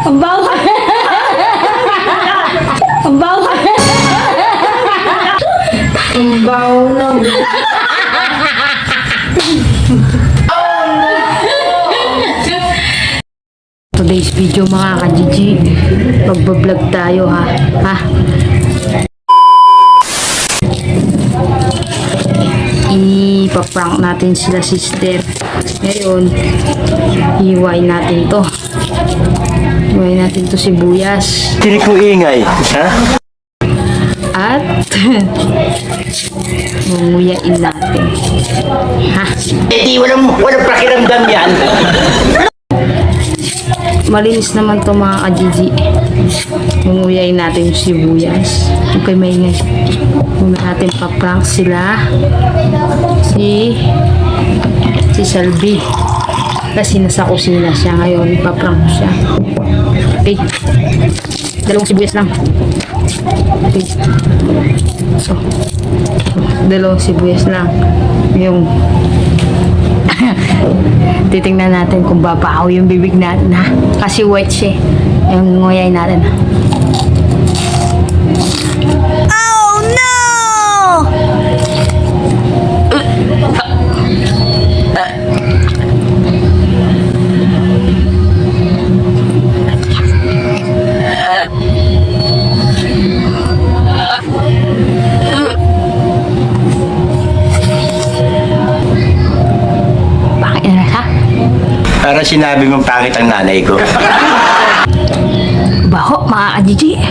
Ang bawa. Ang bawa. Ang bawa ng... Today's video mga ka-GG, magbablog tayo ha. Ipaprank natin sila sister. Ngayon, hiwain natin to. Hiwain natin to sibuyas. Hindi ko ingay, ha? At munguyain natin. Ha? Hindi, walang pakiramdam yan. Malinis naman to mga ka-GG. Munguyain natin yung sibuyas. Okay, maingay. Muna natin paprank sila. Si Salvi. Kasi nasa kusina siya ngayon. Paprank ko siya. Okay. Dalawang sibuyas lang. Okay. So, dalawang sibuyas lang. Yung titingnan natin kung babaho yung bibig natin ha. Kasi white siya. Yung nguyain natin. Oh no! Para sinabi mong pangit ang nanay ko. Baho, mga ka-GG.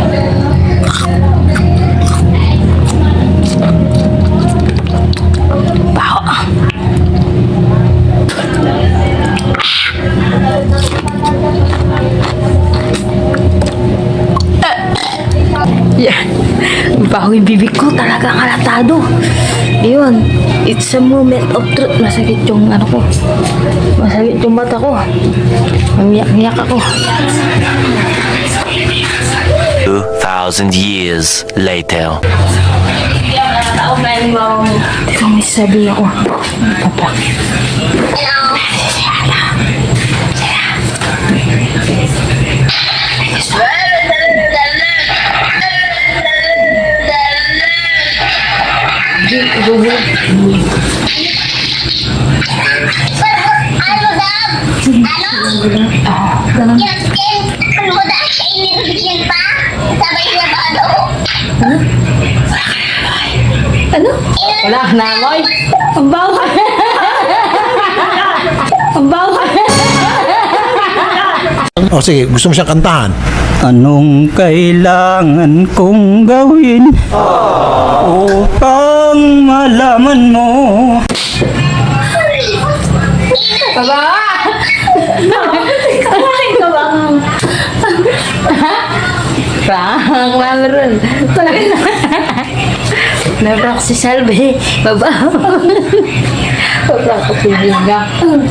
Baho. Yeah. Baho yung bibig ko, talagang halatado. Yun, it's a moment of truth. Masakit yung ano ko. Masakit yung mata ko. Umiyak-iyak ako. 2,000 years later. Dito may sabi ako. Papa. Ano? Wala na, Moy. Ang bawa. Ang bawa. O sige, gusto mo siyang kantahan? Anong kailangan kong gawin upang malaman mo? Babawa! Kamain ka ba? Prank lalron. Nabrak si Salve. Babawa. Pagprank ko si Ginga.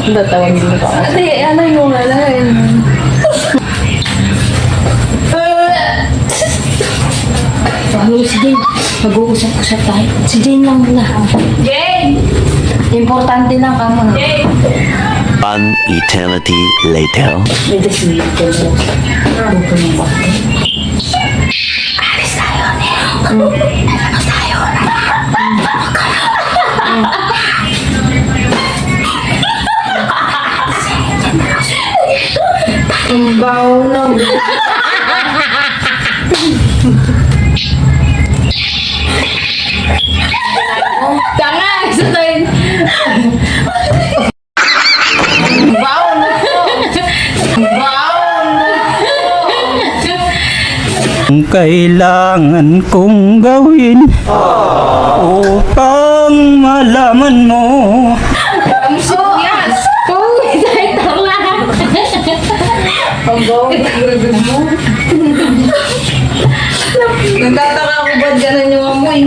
Natawag mo pa. Ate, ano yung malain? Ano si Jane? Mag-uusap-usap tayo. Si Jane lang muna. Jane! Importante lang ka muna. Jane! One eternity later. May dasilit ko siya. Alis tayo, Neo. Alis tayo. Ang bawo lang. Tanga! Isa tayo. Bawo na po. Bawo na. Ang kailangan kong gawin upang malaman mo? Ang sibuyas. Oh, ito lang. Ang bawo na ribig mo. Nagtataka ako ba't ganun yung amoy?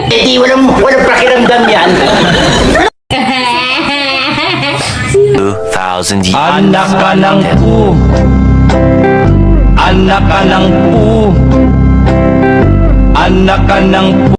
Hindi, walang pakiramdam yan. 2,000 years Anak ka ng later. pu. Anak ka ng pu. Anak ka ng pu.